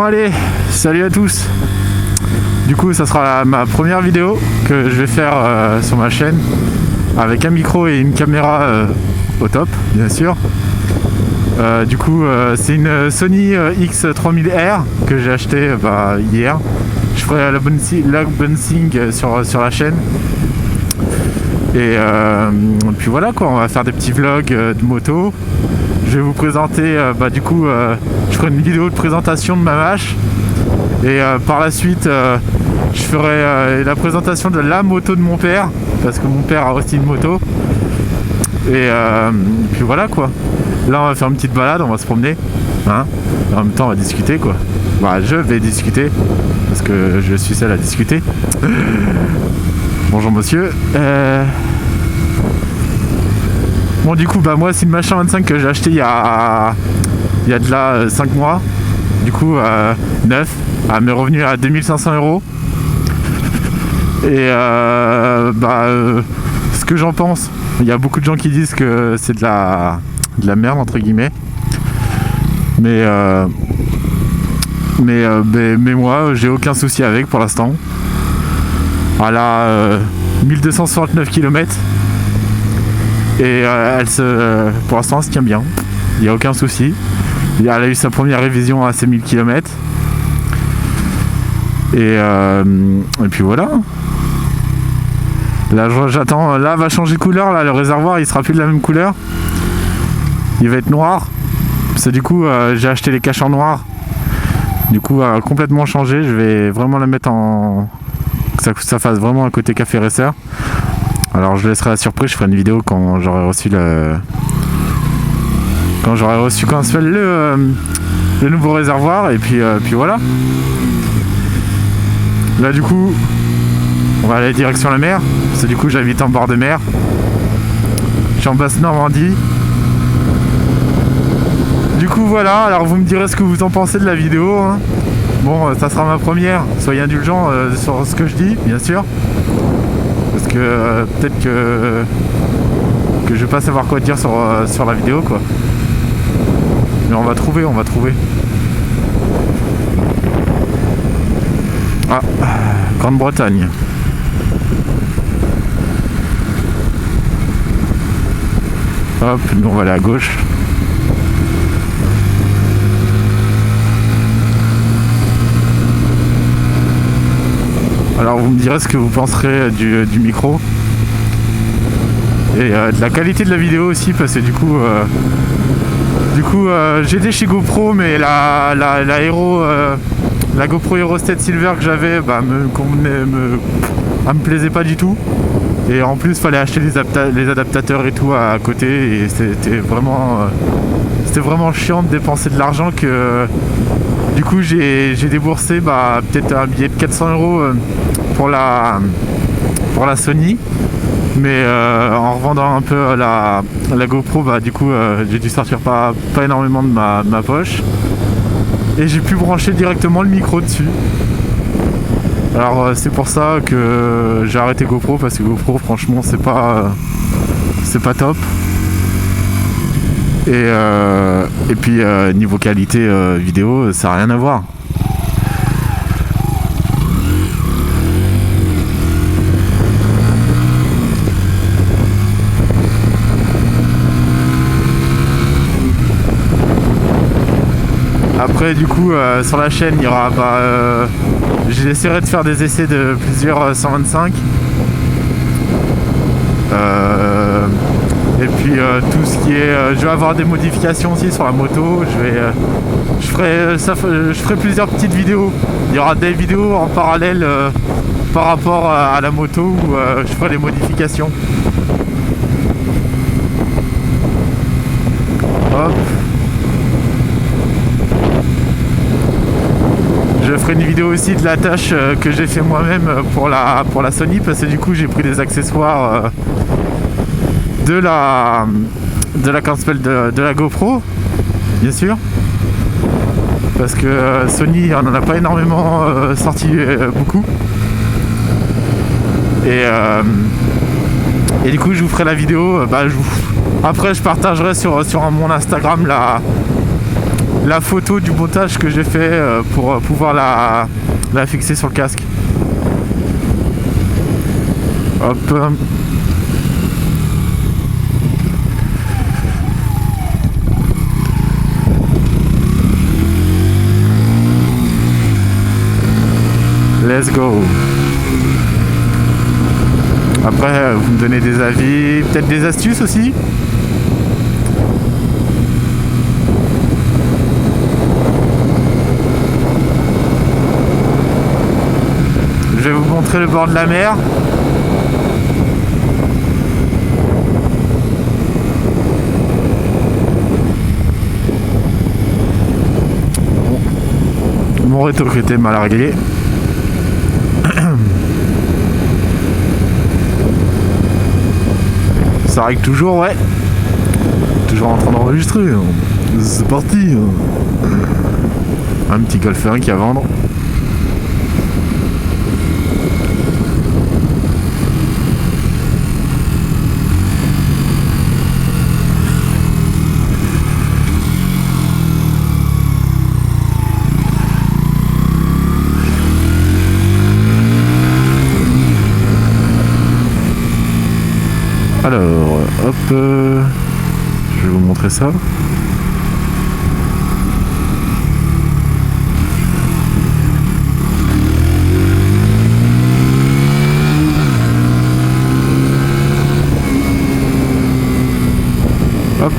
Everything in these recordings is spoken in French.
Bon allez, salut à tous. Du coup ça sera ma première vidéo que je vais faire sur ma chaîne avec un micro et une caméra au top bien sûr. Du coup c'est une Sony X3000R que j'ai acheté hier. Je ferai l'unboxing sur la chaîne. Et puis voilà quoi, on va faire des petits vlogs de moto. Je vais vous présenter, du coup je ferai une vidéo de présentation de ma vache. Et par la suite je ferai la présentation de la moto de mon père, parce que mon père a aussi une moto. Et puis voilà quoi. Là on va faire une petite balade, on va se promener, hein. Et en même temps on va discuter quoi. Je vais discuter, parce que je suis seul à discuter. Bonjour monsieur. Bon du coup moi c'est une Machin 25 que j'ai acheté il y a de là 5 mois. Du coup neuf, elle m'est revenue à 2500 €. Et ce que j'en pense, il y a beaucoup de gens qui disent que c'est de la merde entre guillemets. Mais moi j'ai aucun souci avec pour l'instant. Elle a 1269 km et pour l'instant elle se tient bien, il n'y a aucun souci. Elle a eu sa première révision à ses 1000 km et puis voilà. Là j'attends, là va changer de couleur, là le réservoir il sera plus de la même couleur, il va être noir parce que du coup j'ai acheté les caches en noir, du coup complètement changé. Je vais vraiment la mettre en que ça fasse vraiment un côté café racer. Alors je laisserai la surprise, je ferai une vidéo quand j'aurai reçu quand se fait le nouveau réservoir. Et puis voilà. Là du coup on va aller direction la mer, parce que du coup j'habite en bord de mer. Je suis en basse Normandie. Du coup voilà, alors vous me direz ce que vous en pensez de la vidéo, hein. Bon, ça sera ma première, soyez indulgents sur ce que je dis, bien sûr. Parce que peut-être que je vais pas savoir quoi dire sur la vidéo, quoi. Mais on va trouver. Ah, Grande-Bretagne. Hop, nous on va aller à gauche. Alors vous me direz ce que vous penserez du micro et de la qualité de la vidéo aussi, parce que du coup j'étais chez GoPro, mais la GoPro Hero 7 Silver que j'avais me plaisait pas du tout, et en plus fallait acheter les adaptateurs et tout à côté, et c'était vraiment chiant de dépenser de l'argent. Que du coup j'ai déboursé peut-être un billet de 400 € pour la Sony, mais en revendant un peu la GoPro, du coup j'ai dû sortir pas énormément de ma poche, et j'ai pu brancher directement le micro dessus. Alors c'est pour ça que j'ai arrêté GoPro, parce que GoPro franchement c'est pas top. Et puis niveau qualité vidéo, ça n'a rien à voir. Après du coup sur la chaîne il y aura j'essaierai de faire des essais de plusieurs 125. Et puis tout ce qui est, je vais avoir des modifications aussi sur la moto. Je ferai plusieurs petites vidéos. Il y aura des vidéos en parallèle par rapport à la moto où je ferai des modifications. Hop. Je ferai une vidéo aussi de la tâche que j'ai fait moi-même pour la Sony, parce que du coup j'ai pris des accessoires de la GoPro, bien sûr, parce que Sony on n'en a pas énormément sorti beaucoup, et du coup je vous ferai la vidéo. Après je partagerai sur mon Instagram la photo du montage que j'ai fait pour pouvoir la fixer sur le casque. Hop. Let's go. Après, vous me donnez des avis, peut-être des astuces aussi. Je vais vous montrer le bord de la mer. Mon rétro-côté m'a largué. Ça règle toujours, ouais. Toujours en train d'enregistrer. C'est parti. Un petit Golf 1 qui à vendre. Alors, hop, je vais vous montrer ça. Hop.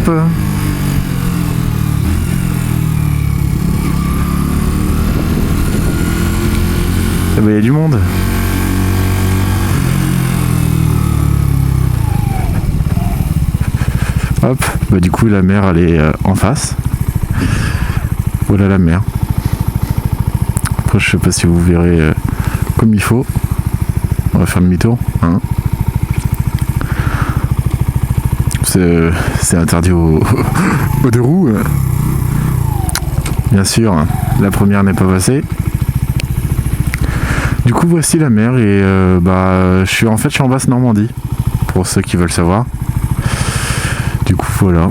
Eh ben, il y a du monde. Hop, bah du coup la mer elle est en face. Voilà la mer. Après je sais pas si vous verrez comme il faut. On va faire demi-tour. Hein. C'est interdit aux deux roues. Bien sûr, la première n'est pas passée. Du coup voici la mer et je suis en Basse Normandie. Pour ceux qui veulent savoir. Du coup voilà,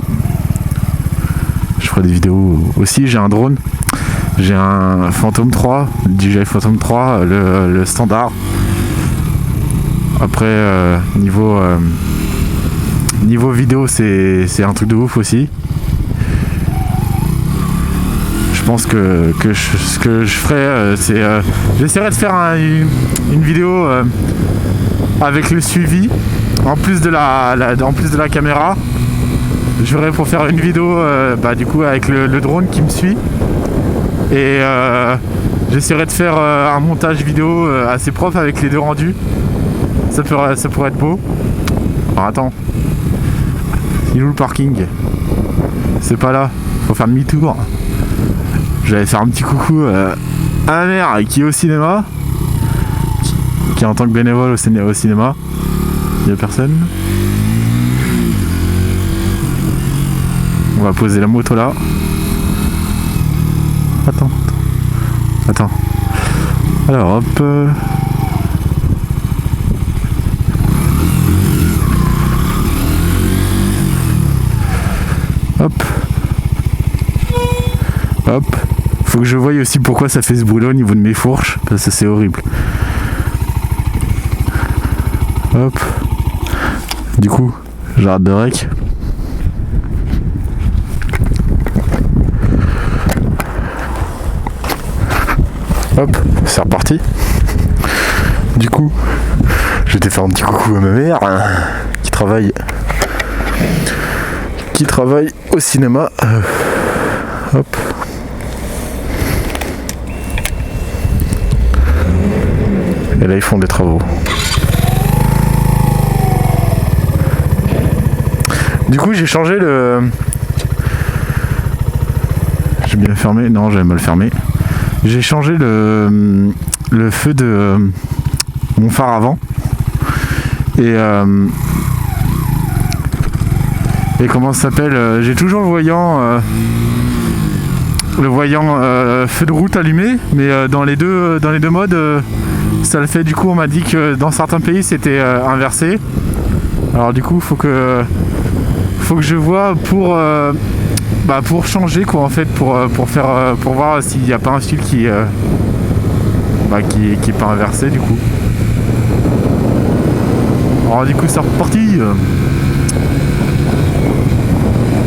je ferai des vidéos aussi. J'ai un drone, j'ai un Phantom 3, DJI Phantom 3, le standard. Après niveau vidéo c'est un truc de ouf aussi. Je pense que ce que je ferai c'est j'essaierai de faire une vidéo avec le suivi en plus de la caméra. Je verrai pour faire une vidéo du coup avec le drone qui me suit et j'essaierai de faire un montage vidéo assez propre avec les deux rendus. Ça pourrait être beau. Alors attends, il est où le parking? C'est pas là, faut faire demi-tour. J'allais faire un petit coucou à ma mère qui est au cinéma, qui est en tant que bénévole au cinéma. Il y a personne. On va poser la moto là. Attends. Alors hop. Hop. Faut que je voie aussi pourquoi ça fait ce bruit là au niveau de mes fourches. Parce que c'est horrible. Hop. Du coup, j'arrête de rec. Hop, c'est reparti. Du coup, je vais te faire un petit coucou à ma mère qui travaille au cinéma. Hop. Et là ils font des travaux. Du coup j'ai changé le... J'ai bien fermé, non j'avais mal fermé. J'ai changé le feu de mon phare avant. Et comment ça s'appelle, j'ai toujours le voyant feu de route allumé, mais dans les deux modes ça le fait. Du coup on m'a dit que dans certains pays c'était inversé. Alors du coup faut que je vois pour pour changer quoi en fait, pour voir s'il n'y a pas un fil qui est pas inversé du coup. Alors du coup c'est reparti.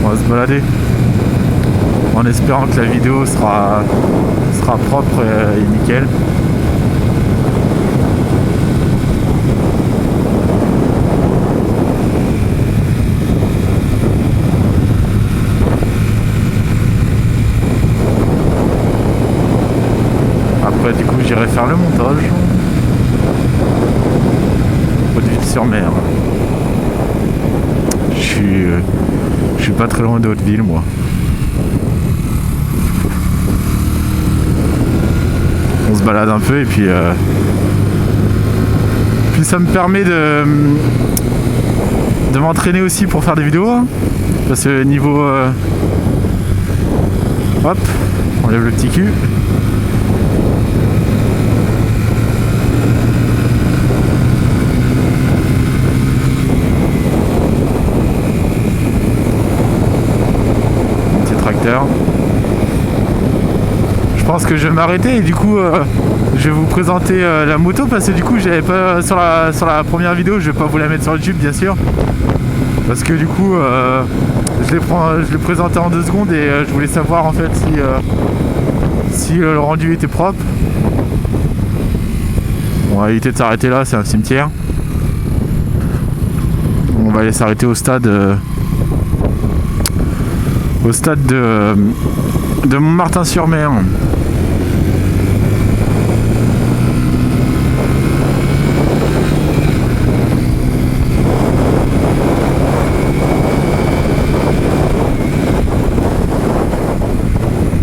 On va se balader en espérant que la vidéo sera propre et nickel. Après du coup j'irai faire le montage. Hauteville-sur-Mer. Je suis pas très loin de Hauteville moi. On se balade un peu et puis ça me permet de m'entraîner aussi pour faire des vidéos hein. Parce que niveau hop, on lève le petit cul. Un petit tracteur. Je pense que je vais m'arrêter et du coup je vais vous présenter la moto parce que du coup j'avais pas sur la première vidéo, je vais pas vous la mettre sur YouTube bien sûr parce que du coup je l'ai présenté en 2 secondes et je voulais savoir en fait si le rendu était propre. On va éviter de s'arrêter là, c'est un cimetière. On va aller s'arrêter au stade de Montmartin-sur-Mer.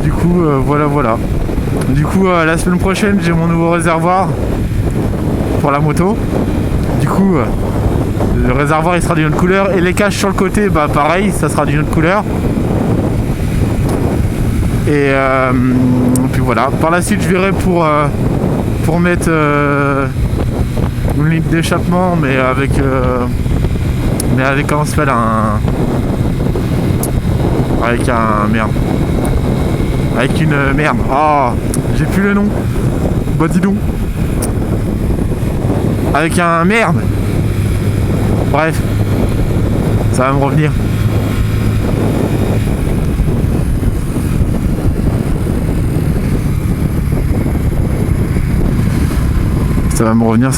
Du coup, voilà. Du coup, la semaine prochaine, j'ai mon nouveau réservoir pour la moto. Du coup, le réservoir il sera d'une autre couleur et les caches sur le côté, pareil, ça sera d'une autre couleur. Et puis voilà. Par la suite, je verrai pour mettre une ligne d'échappement, mais avec comment ça s'appelle avec une merde. Ah, j'ai plus le nom. Bah dis donc. Avec un merde. Bref, ça va me revenir. Ça va me revenir.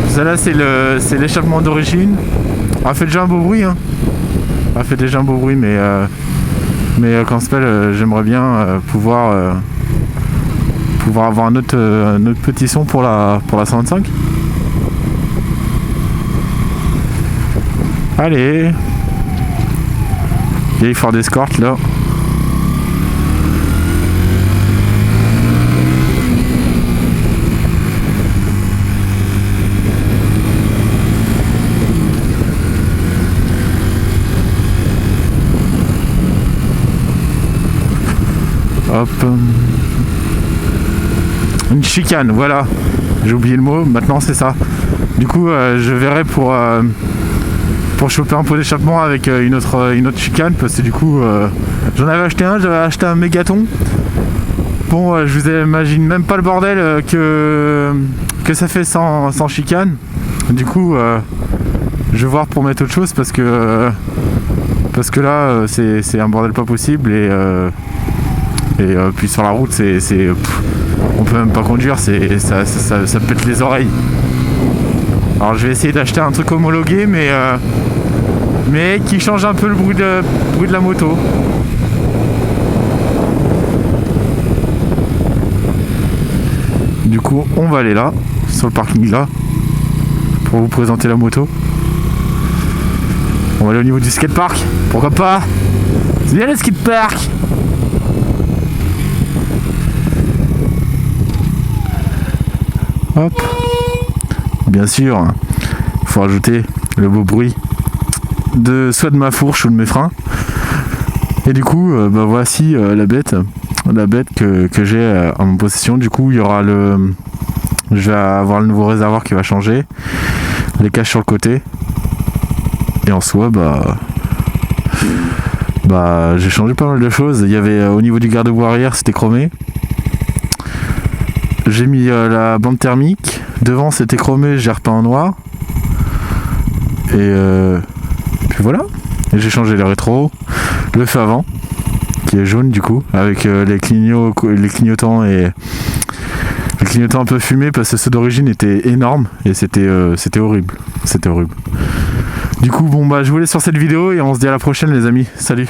Celle-là c'est l'échappement d'origine. Elle fait déjà un beau bruit hein. Mais quand ça s'appelle, j'aimerais bien pouvoir avoir un autre petit son pour la 125. Allez. Vieille Ford Escort là. Hop. Une chicane, voilà. J'ai oublié le mot, maintenant c'est ça. Du coup, je verrai pour choper un pot d'échappement avec une autre chicane, parce que du coup, j'avais acheté un mégaton. Bon, je vous imagine même pas le bordel que ça fait sans chicane. Du coup, je vais voir pour mettre autre chose parce que là, c'est un bordel pas possible et puis sur la route, on peut même pas conduire, ça pète les oreilles. Alors je vais essayer d'acheter un truc homologué, mais qui change un peu le bruit de la moto. Du coup, on va aller là, sur le parking là, pour vous présenter la moto. On va aller au niveau du skatepark, pourquoi pas? C'est bien le skatepark. Hop. Bien sûr, il faut rajouter le beau bruit soit de ma fourche ou de mes freins. Et du coup, voici la bête. la bête que j'ai en possession. Du coup, il y aura je vais avoir le nouveau réservoir qui va changer, les caches sur le côté, et en soi, j'ai changé pas mal de choses. Il y avait au niveau du garde-boue arrière, c'était chromé. J'ai mis la bande thermique. Devant, c'était chromé, j'ai repeint en noir. Et puis voilà. Et j'ai changé les rétros, le feu avant, qui est jaune du coup, avec les clignotants et les clignotants un peu fumés, parce que ceux d'origine étaient énormes et c'était horrible. C'était horrible. Du coup, je vous laisse sur cette vidéo et on se dit à la prochaine les amis. Salut.